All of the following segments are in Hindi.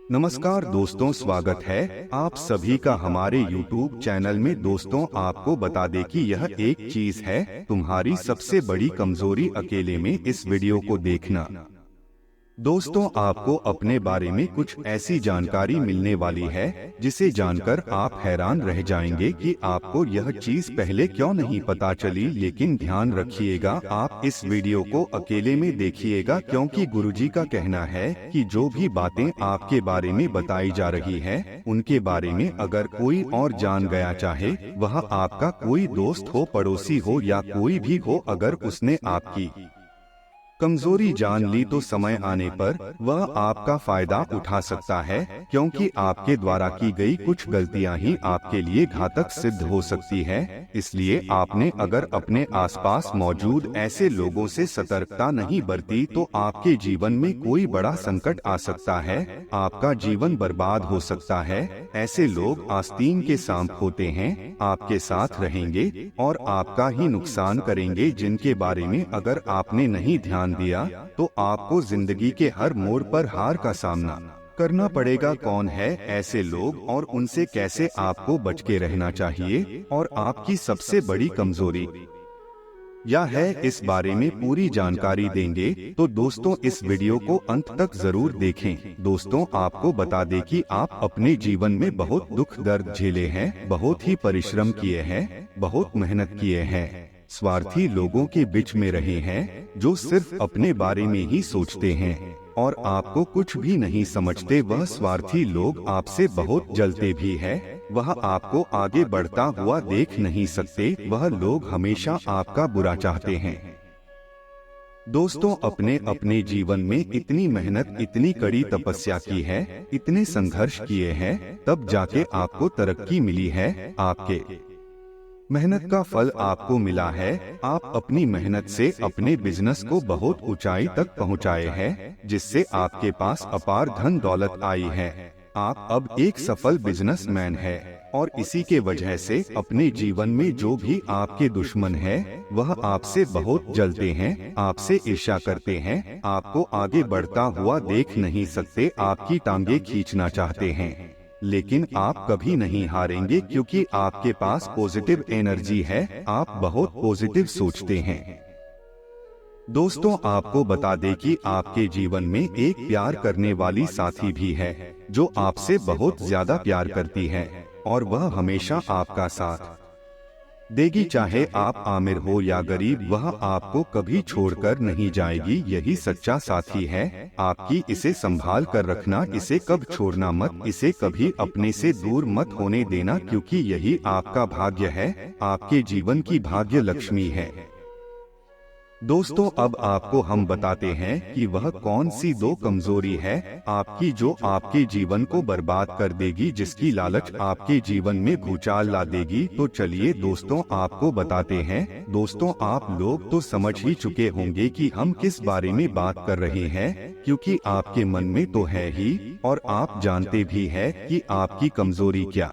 नमस्कार दोस्तों, स्वागत है आप सभी का हमारे YouTube चैनल में। दोस्तों, आपको बता दें कि यह एक चीज है, तुम्हारी सबसे बड़ी कमजोरी अकेले में इस वीडियो को देखना। दोस्तों, आपको अपने बारे में कुछ ऐसी जानकारी मिलने वाली है जिसे जानकर आप हैरान रह जाएंगे कि आपको यह चीज पहले क्यों नहीं पता चली। लेकिन ध्यान रखिएगा, आप इस वीडियो को अकेले में देखिएगा, क्योंकि गुरुजी का कहना है कि जो भी बातें आपके बारे में बताई जा रही है, उनके बारे में अगर कोई और जान गया, चाहे वह आपका कोई दोस्त हो, पड़ोसी हो या कोई भी हो, अगर उसने आपकी कमजोरी जान ली तो समय आने पर वह आपका फायदा उठा सकता है, क्योंकि आपके द्वारा की गई कुछ गलतियां ही आपके लिए घातक सिद्ध हो सकती है। इसलिए आपने अगर अपने आसपास मौजूद ऐसे लोगों से सतर्कता नहीं बरती तो आपके जीवन में कोई बड़ा संकट आ सकता है, आपका जीवन बर्बाद हो सकता है। ऐसे लोग आस्तीन के सांप होते हैं, आपके साथ रहेंगे और आपका ही नुकसान करेंगे, जिनके बारे में अगर आपने नहीं ध्यान दिया तो आपको जिंदगी के हर मोड़ पर हार का सामना करना पड़ेगा। कौन है ऐसे लोग और उनसे कैसे आपको बच के रहना चाहिए, और आपकी सबसे बड़ी कमजोरी क्या है, इस बारे में पूरी जानकारी देंगे। तो दोस्तों, इस वीडियो को अंत तक जरूर देखें। दोस्तों, आपको बता दें कि आप अपने जीवन में बहुत दुख दर्द झेले हैं, बहुत ही परिश्रम किए हैं, बहुत मेहनत किए हैं, स्वार्थी लोगों के बीच में रहे हैं जो सिर्फ अपने बारे में ही सोचते हैं और आपको कुछ भी नहीं समझते। वह स्वार्थी लोग आपसे बहुत जलते भी है, वह आपको आगे बढ़ता हुआ देख नहीं सकते। वह लोग हमेशा आपका बुरा चाहते हैं। दोस्तों, अपने अपने जीवन में इतनी मेहनत, इतनी कड़ी तपस्या की है, इतने संघर्ष किए हैं, तब जाके आपको तरक्की मिली है। आपके मेहनत का फल आपको मिला है। आप अपनी मेहनत से अपने बिजनेस को बहुत ऊंचाई तक पहुंचाए हैं, जिससे आपके पास अपार धन दौलत आई है। आप अब एक सफल बिजनेसमैन है और इसी के वजह से अपने जीवन में जो भी आपके दुश्मन है, वह आपसे बहुत जलते हैं, आपसे ईर्ष्या करते हैं, आपको आगे बढ़ता हुआ देख नहीं सकते, आपकी टांगे खींचना चाहते हैं। लेकिन आप कभी नहीं हारेंगे, क्योंकि आपके पास पॉजिटिव एनर्जी है, आप बहुत पॉजिटिव सोचते हैं। दोस्तों, आपको बता दें कि आपके जीवन में एक प्यार करने वाली साथी भी है, जो आपसे बहुत ज्यादा प्यार करती है और वह हमेशा आपका साथ देगी। चाहे आप आमिर हो या गरीब, वह आपको कभी छोड़कर नहीं जाएगी। यही सच्चा साथी है आपकी। इसे संभाल कर रखना, इसे कब छोड़ना मत, इसे कभी अपने से दूर मत होने देना, क्योंकि यही आपका भाग्य है, आपके जीवन की भाग्य लक्ष्मी है। दोस्तों, अब आपको हम बताते हैं कि वह कौन सी दो कमजोरी है आपकी जो आपके जीवन को बर्बाद कर देगी, जिसकी लालच आपके जीवन में भूचाल ला देगी। तो चलिए दोस्तों, आपको बताते हैं। दोस्तों, आप लोग तो समझ ही चुके होंगे कि हम किस बारे में बात कर रहे हैं, क्योंकि आपके मन में तो है ही और आप जानते भी है कि आपकी कमजोरी क्या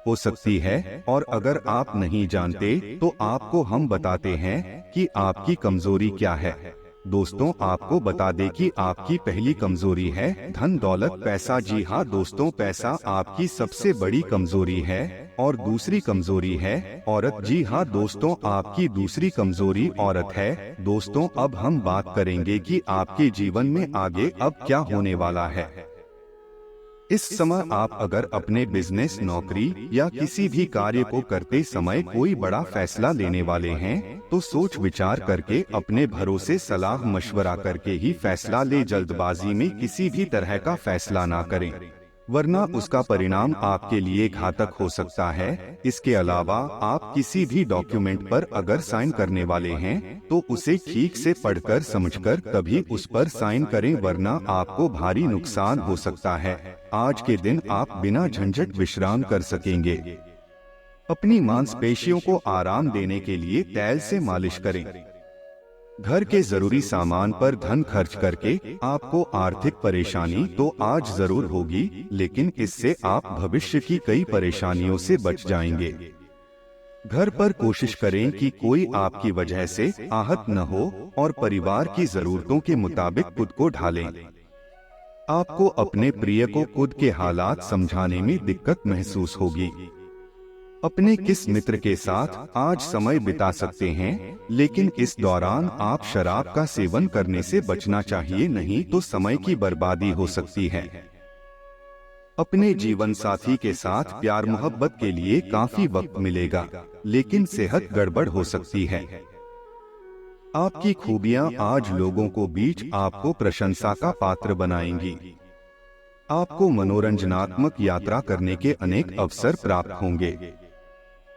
हो सकती है। और अगर आप नहीं जानते तो आपको हम बताते हैं कि आपकी कमजोरी क्या है। दोस्तों, आपको बता दें कि आपकी पहली कमजोरी है धन दौलत, पैसा। जी हाँ दोस्तों, पैसा आपकी सबसे बड़ी कमजोरी है। और दूसरी कमजोरी है औरत। जी हाँ दोस्तों, आपकी दूसरी कमजोरी औरत है। दोस्तों, अब हम बात करेंगे कि आपके जीवन में आगे अब क्या होने वाला है। इस समय आप अगर अपने बिजनेस, नौकरी या किसी भी कार्य को करते समय कोई बड़ा फैसला लेने वाले हैं, तो सोच विचार करके, अपने भरोसे सलाह मशवरा करके ही फैसला ले। जल्दबाजी में किसी भी तरह का फैसला ना करें, वरना उसका परिणाम आपके लिए घातक हो सकता है। इसके अलावा आप किसी भी डॉक्यूमेंट पर अगर साइन करने वाले हैं तो उसे ठीक से पढ़कर समझकर तभी उस पर साइन करें, वरना आपको भारी नुकसान हो सकता है। आज के दिन आप बिना झंझट विश्राम कर सकेंगे। अपनी मांसपेशियों को आराम देने के लिए तेल से मालिश करें। घर के जरूरी सामान पर धन खर्च करके आपको आर्थिक परेशानी तो आज जरूर होगी, लेकिन इससे आप भविष्य की कई परेशानियों से बच जाएंगे। घर पर कोशिश करें कि कोई आपकी वजह से आहत न हो और परिवार की जरूरतों के मुताबिक खुद को ढालें। आपको अपने प्रिय को खुद के हालात समझाने में दिक्कत महसूस होगी। अपने किस मित्र के साथ आज समय बिता सकते हैं, लेकिन इस दौरान आप शराब का सेवन करने से बचना चाहिए, नहीं तो समय की बर्बादी हो सकती है। अपने जीवन साथी के साथ प्यार मोहब्बत के लिए काफी वक्त मिलेगा, लेकिन सेहत गड़बड़ हो सकती है। आपकी खूबियां आज लोगों को बीच आपको प्रशंसा का पात्र बनाएंगी। आपको मनोरंजनात्मक यात्रा करने के अनेक अवसर प्राप्त होंगे।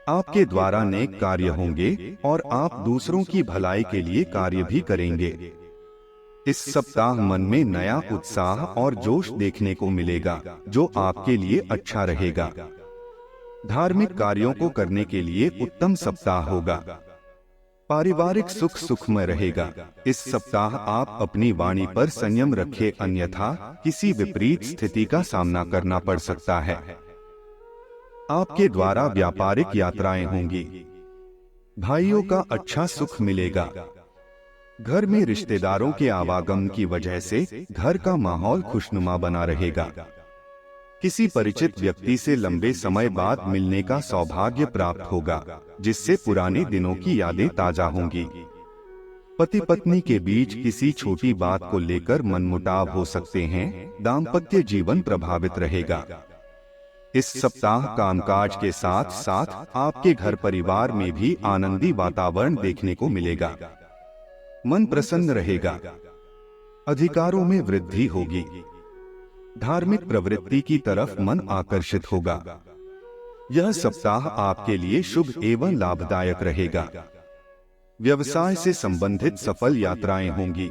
आपके द्वारा नेक कार्य होंगे और आप दूसरों की भलाई के लिए कार्य भी करेंगे। इस सप्ताह मन में नया उत्साह और जोश देखने को मिलेगा, जो आपके लिए अच्छा रहेगा। धार्मिक कार्यों को करने के लिए उत्तम सप्ताह होगा। पारिवारिक सुख सुखमय रहेगा। इस सप्ताह आप अपनी वाणी पर संयम रखें, अन्यथा किसी विपरीत स्थिति का सामना करना पड़ सकता है। आपके द्वारा व्यापारिक यात्राएं होंगी। भाइयों का अच्छा सुख मिलेगा। घर में रिश्तेदारों के आवागमन की वजह से घर का माहौल खुशनुमा बना रहेगा। किसी परिचित व्यक्ति से लंबे समय बाद मिलने का सौभाग्य प्राप्त होगा, जिससे पुराने दिनों की यादें ताजा होंगी। पति पत्नी के बीच किसी छोटी बात को लेकर मनमुटाव हो सकते हैं। दाम्पत्य जीवन प्रभावित रहेगा। इस सप्ताह कामकाज के साथ साथ आपके घर परिवार में भी आनंदी वातावरण देखने को मिलेगा। मन प्रसन्न रहेगा। अधिकारों में वृद्धि होगी। धार्मिक प्रवृत्ति की तरफ मन आकर्षित होगा। यह सप्ताह आपके लिए शुभ एवं लाभदायक रहेगा। व्यवसाय से संबंधित सफल यात्राएं होंगी।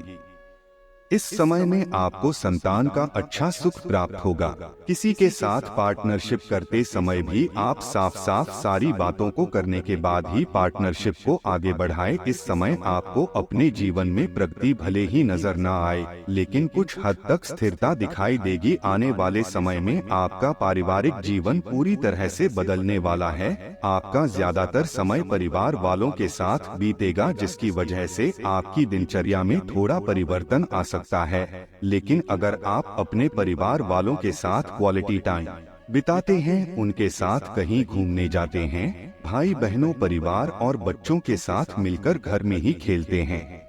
इस समय में आपको संतान का अच्छा सुख प्राप्त होगा। किसी के साथ पार्टनरशिप करते समय भी आप साफ साफ सारी बातों को करने के बाद ही पार्टनरशिप को आगे बढ़ाएं। इस समय आपको अपने जीवन में प्रगति भले ही नजर न आए, लेकिन कुछ हद तक स्थिरता दिखाई देगी। आने वाले समय में आपका पारिवारिक जीवन पूरी तरह से बदलने वाला है। आपका ज्यादातर समय परिवार वालों के साथ बीतेगा, जिसकी वजह से आपकी दिनचर्या में थोड़ा परिवर्तन आ सकता है। लेकिन अगर आप अपने परिवार वालों के साथ क्वालिटी टाइम बिताते हैं, उनके साथ कहीं घूमने जाते हैं, भाई बहनों, परिवार और बच्चों के साथ मिलकर घर में ही खेलते हैं,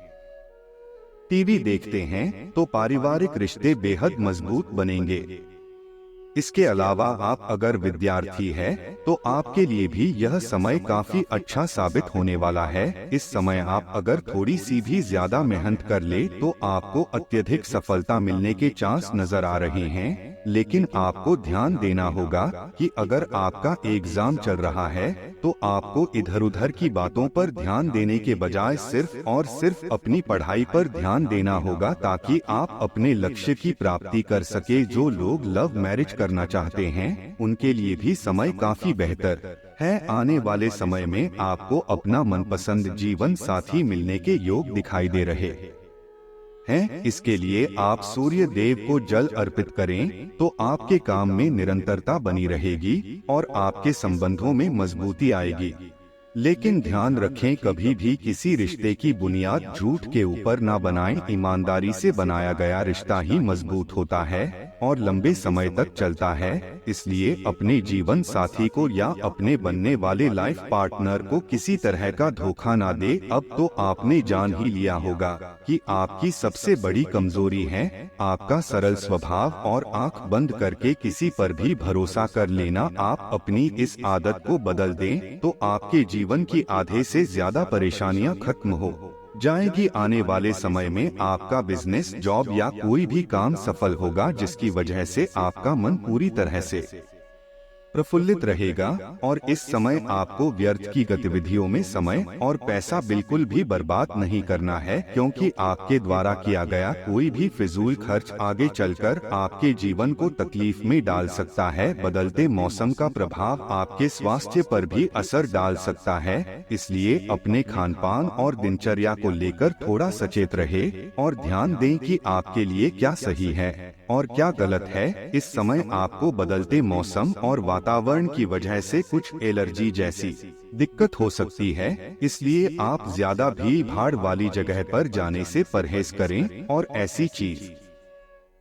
टीवी देखते हैं, तो पारिवारिक रिश्ते बेहद मजबूत बनेंगे। इसके अलावा आप अगर विद्यार्थी है तो आपके लिए भी यह समय काफी अच्छा साबित होने वाला है। इस समय आप अगर थोड़ी सी भी ज्यादा मेहनत कर ले तो आपको अत्यधिक सफलता मिलने के चांस नजर आ रहे हैं। लेकिन आपको ध्यान देना होगा कि अगर आपका एग्जाम चल रहा है तो आपको इधर उधर की बातों पर ध्यान देने के बजाय सिर्फ और सिर्फ अपनी पढ़ाई पर ध्यान देना होगा, ताकि आप अपने लक्ष्य की प्राप्ति कर सके। जो लोग लव मैरिज करना चाहते हैं, उनके लिए भी समय काफी बेहतर है। आने वाले समय में आपको अपना मनपसंद जीवन साथी मिलने के योग दिखाई दे रहे हैं। इसके लिए आप सूर्य देव को जल अर्पित करें तो आपके काम में निरंतरता बनी रहेगी और आपके संबंधों में मजबूती आएगी। लेकिन ध्यान रखें, कभी भी किसी रिश्ते की बुनियाद झूठ के ऊपर ना बनाएं। ईमानदारी से बनाया गया रिश्ता ही मजबूत होता है और लंबे समय तक चलता है। इसलिए अपने जीवन साथी को या अपने बनने वाले लाइफ पार्टनर को किसी तरह का धोखा ना दे। अब तो आपने जान ही लिया होगा कि आपकी सबसे बड़ी कमजोरी है आपका सरल स्वभाव और आंख बंद करके किसी पर भी भरोसा कर लेना। आप अपनी इस आदत को बदल दें तो आपके जीवन की आधे से ज्यादा परेशानियां खत्म हो जाएगी। आने वाले समय में आपका बिजनेस, जॉब या कोई भी काम सफल होगा, जिसकी वजह से आपका मन पूरी तरह से प्रफुल्लित रहेगा। और इस समय आपको व्यर्थ की गतिविधियों में समय और पैसा बिल्कुल भी बर्बाद नहीं करना है, क्योंकि आपके द्वारा किया गया कोई भी फिजूल खर्च आगे चलकर आपके जीवन को तकलीफ में डाल सकता है। बदलते मौसम का प्रभाव आपके स्वास्थ्य पर भी असर डाल सकता है, इसलिए अपने खान पान और दिनचर्या को लेकर थोड़ा सचेत रहे और ध्यान दें कि आपके लिए क्या सही है और क्या गलत है। इस समय आपको बदलते मौसम और वातावरण की वजह से कुछ एलर्जी जैसी दिक्कत हो सकती है, इसलिए आप ज्यादा भीड़ भाड़ वाली जगह पर जाने से परहेज करें और ऐसी चीज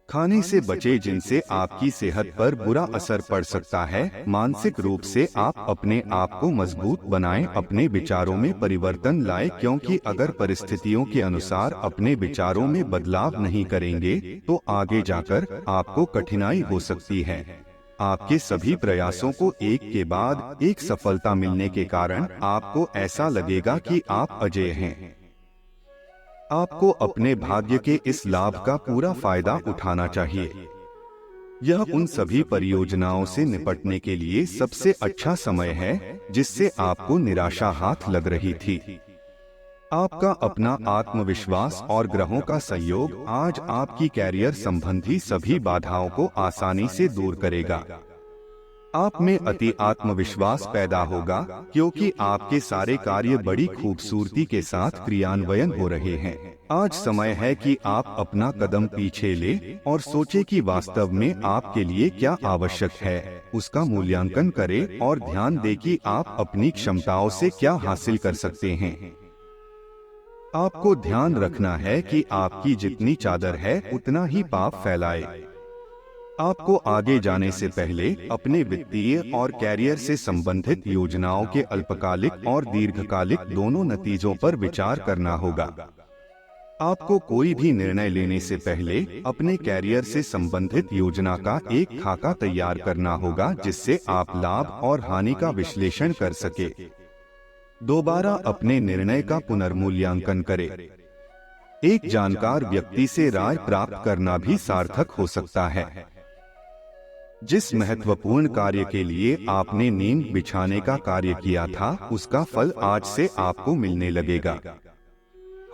खाने से बचे जिनसे आपकी सेहत पर बुरा असर पड़ सकता है। मानसिक रूप से आप अपने आप को मजबूत बनाएं, अपने विचारों में परिवर्तन लाएं, क्योंकि अगर परिस्थितियों के अनुसार अपने विचारों में बदलाव नहीं करेंगे तो आगे जाकर आपको कठिनाई हो सकती है। आपके सभी प्रयासों को एक के बाद एक सफलता मिलने के कारण आपको ऐसा लगेगा कि आप अजेय हैं। आपको अपने भाग्य के इस लाभ का पूरा फायदा उठाना चाहिए। यह उन सभी परियोजनाओं से निपटने के लिए सबसे अच्छा समय है जिससे आपको निराशा हाथ लग रही थी। आपका अपना आत्मविश्वास और ग्रहों का संयोग आज आपकी कैरियर संबंधी सभी बाधाओं को आसानी से दूर करेगा। आप में अति आत्मविश्वास पैदा होगा क्योंकि आपके सारे कार्य बड़ी खूबसूरती के साथ क्रियान्वयन हो रहे हैं। आज समय है कि आप अपना कदम पीछे लें और सोचें कि वास्तव में आपके लिए क्या आवश्यक है, उसका मूल्यांकन करें और ध्यान दें कि आप अपनी क्षमताओं से क्या हासिल कर सकते हैं। आपको ध्यान रखना है कि आपकी जितनी चादर है उतना ही पाप फैलाए। आपको आगे जाने से पहले अपने वित्तीय और कैरियर से संबंधित योजनाओं के अल्पकालिक और दीर्घकालिक दोनों नतीजों पर विचार करना होगा। आपको कोई भी निर्णय लेने से पहले अपने कैरियर से संबंधित योजना का एक खाका तैयार करना होगा जिससे आप लाभ और हानि का विश्लेषण कर सके। दोबारा अपने निर्णय का पुनर्मूल्यांकन करें। एक जानकार व्यक्ति से राय प्राप्त करना भी सार्थक हो सकता है। जिस महत्वपूर्ण कार्य के लिए आपने नींव बिछाने का कार्य किया था उसका फल आज से आपको मिलने लगेगा।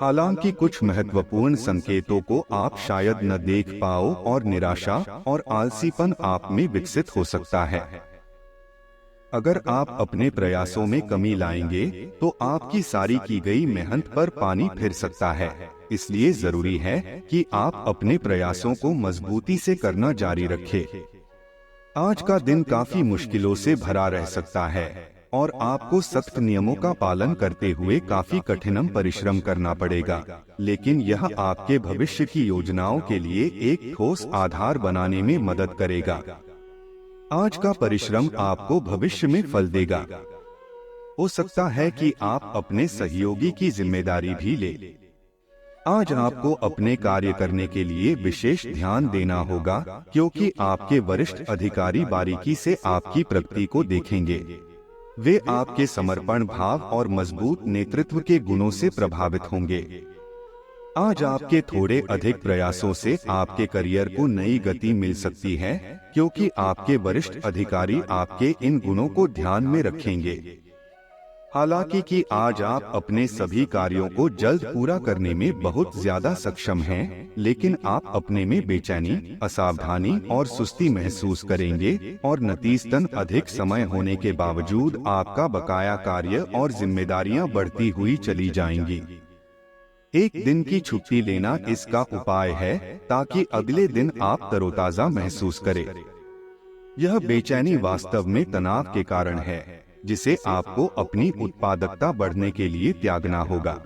हालांकि कुछ महत्वपूर्ण संकेतों को आप शायद न देख पाओ और निराशा और आलसीपन आप में विकसित हो सकता है। अगर आप अपने प्रयासों में कमी लाएंगे तो आपकी सारी की गई मेहनत पर पानी फिर सकता है। इसलिए जरूरी है कि आप अपने प्रयासों को मजबूती से करना जारी रखें। आज का दिन काफी मुश्किलों से भरा रह सकता है और आपको सख्त नियमों का पालन करते हुए काफी कठिन परिश्रम करना पड़ेगा, लेकिन यह आपके भविष्य की योजनाओं के लिए एक ठोस आधार बनाने में मदद करेगा। आज का परिश्रम आपको भविष्य में फल देगा। हो सकता है कि आप अपने सहयोगी की जिम्मेदारी भी लें। आज आपको अपने कार्य करने के लिए विशेष ध्यान देना होगा क्योंकि आपके वरिष्ठ अधिकारी बारीकी से आपकी प्रगति को देखेंगे। वे आपके समर्पण भाव और मजबूत नेतृत्व के गुणों से प्रभावित होंगे। आज आपके थोड़े अधिक प्रयासों से आपके करियर को नई गति मिल सकती है क्योंकि आपके वरिष्ठ अधिकारी आपके इन गुणों को ध्यान में रखेंगे। हालांकि कि आज आप अपने सभी कार्यों को जल्द पूरा करने में बहुत ज्यादा सक्षम हैं, लेकिन आप अपने में बेचैनी, असावधानी और सुस्ती महसूस करेंगे और नतीजतन अधिक समय होने के बावजूद आपका बकाया कार्य और जिम्मेदारियां बढ़ती हुई चली जाएंगी। एक दिन की छुट्टी लेना इसका उपाय है ताकि अगले दिन आप तरोताजा महसूस करें। यह बेचैनी वास्तव में तनाव के कारण है जिसे आपको अपनी उत्पादकता बढ़ने के लिए त्यागना होगा।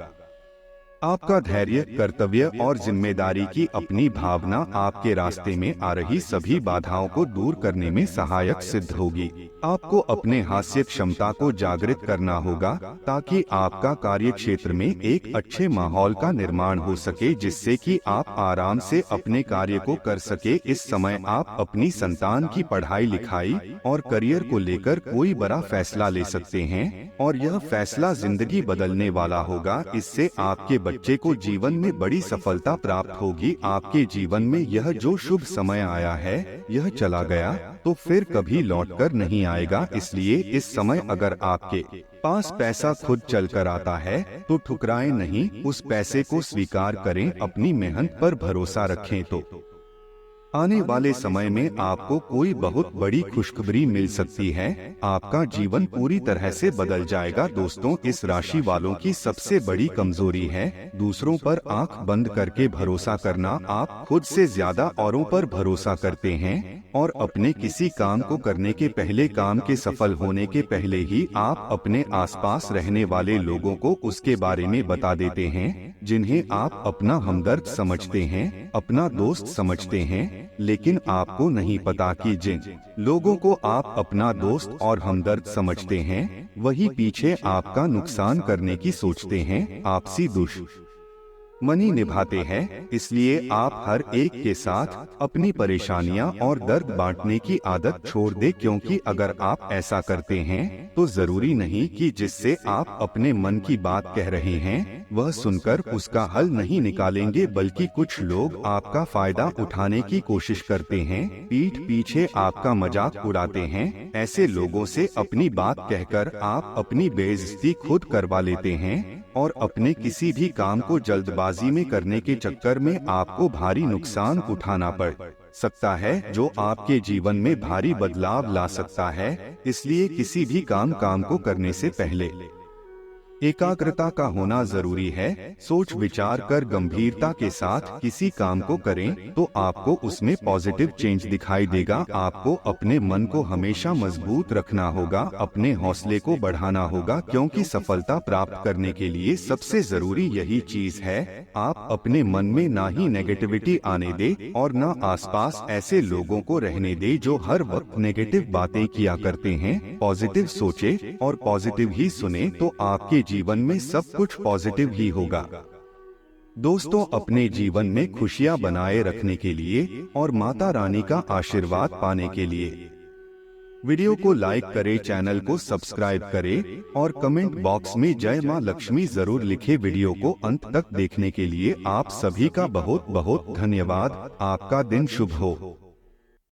आपका धैर्य, कर्तव्य और जिम्मेदारी की अपनी भावना आपके रास्ते में आ रही सभी बाधाओं को दूर करने में सहायक सिद्ध होगी। आपको अपने हास्य क्षमता को जागृत करना होगा ताकि आपका कार्य क्षेत्र में एक अच्छे माहौल का निर्माण हो सके जिससे कि आप आराम से अपने कार्य को कर सके। इस समय आप अपनी संतान की पढ़ाई लिखाई और करियर को लेकर कोई बड़ा फैसला ले सकते हैं और यह फैसला जिंदगी बदलने वाला होगा। इससे आपके बच्चे को जीवन में बड़ी सफलता प्राप्त होगी। आपके जीवन में यह जो शुभ समय आया है यह चला गया तो फिर कभी लौटकर नहीं आएगा। इसलिए इस समय अगर आपके पास पैसा खुद चल कर आता है तो ठुकराएं नहीं, उस पैसे को स्वीकार करें, अपनी मेहनत पर भरोसा रखें तो आने वाले समय में आपको कोई बहुत बड़ी खुशखबरी मिल सकती है। आपका जीवन पूरी तरह से बदल जाएगा। दोस्तों, इस राशि वालों की सबसे बड़ी कमजोरी है दूसरों पर आंख बंद करके भरोसा करना। आप खुद से ज्यादा औरों पर भरोसा करते हैं और अपने किसी काम को करने के पहले, काम के सफल होने के पहले ही आप अपने आसपास रहने वाले लोगों को उसके बारे में बता देते हैं जिन्हें आप अपना हमदर्द समझते हैं, अपना दोस्त समझते हैं लेकिन आपको नहीं पता कि जिन लोगों को आप अपना दोस्त और हमदर्द समझते हैं, वही पीछे आपका नुकसान करने की सोचते हैं, आपसी दुश्मनी निभाते हैं। इसलिए आप हर एक के साथ अपनी परेशानियां और दर्द बांटने की आदत छोड़ दें, क्योंकि अगर आप ऐसा करते हैं तो जरूरी नहीं कि जिससे आप अपने मन की बात कह रहे हैं वह सुनकर उसका हल नहीं निकालेंगे, बल्कि कुछ लोग आपका फायदा उठाने की कोशिश करते हैं, पीठ पीछे आपका मजाक उड़ाते हैं। ऐसे लोगों से अपनी बात कहकर आप अपनी बेइज्जती खुद करवा लेते हैं और अपने किसी भी काम को जल्दबाजी में करने के चक्कर में आपको भारी नुकसान उठाना पड़ सकता है, जो आपके जीवन में भारी बदलाव ला सकता है। इसलिए किसी भी काम को करने से पहले एकाग्रता का होना जरूरी है। सोच विचार कर गंभीरता के साथ किसी काम को करें तो आपको उसमें पॉजिटिव चेंज दिखाई देगा। आपको अपने मन को हमेशा मजबूत रखना होगा, अपने हौसले को बढ़ाना होगा, क्योंकि सफलता प्राप्त करने के लिए सबसे जरूरी यही चीज है। आप अपने मन में ना ही नेगेटिविटी आने दे और न आसपास ऐसे लोगों को रहने दे जो हर वक्त नेगेटिव बातें किया करते हैं। पॉजिटिव सोचे और पॉजिटिव ही सुने तो आपके जीवन में सब कुछ पॉजिटिव ही होगा। दोस्तों, अपने जीवन में खुशियां बनाए रखने के लिए और माता रानी का आशीर्वाद पाने के लिए वीडियो को लाइक करें, चैनल को सब्सक्राइब करें और कमेंट बॉक्स में जय मां लक्ष्मी जरूर लिखे। वीडियो को अंत तक देखने के लिए आप सभी का बहुत बहुत धन्यवाद। आपका दिन शुभ हो।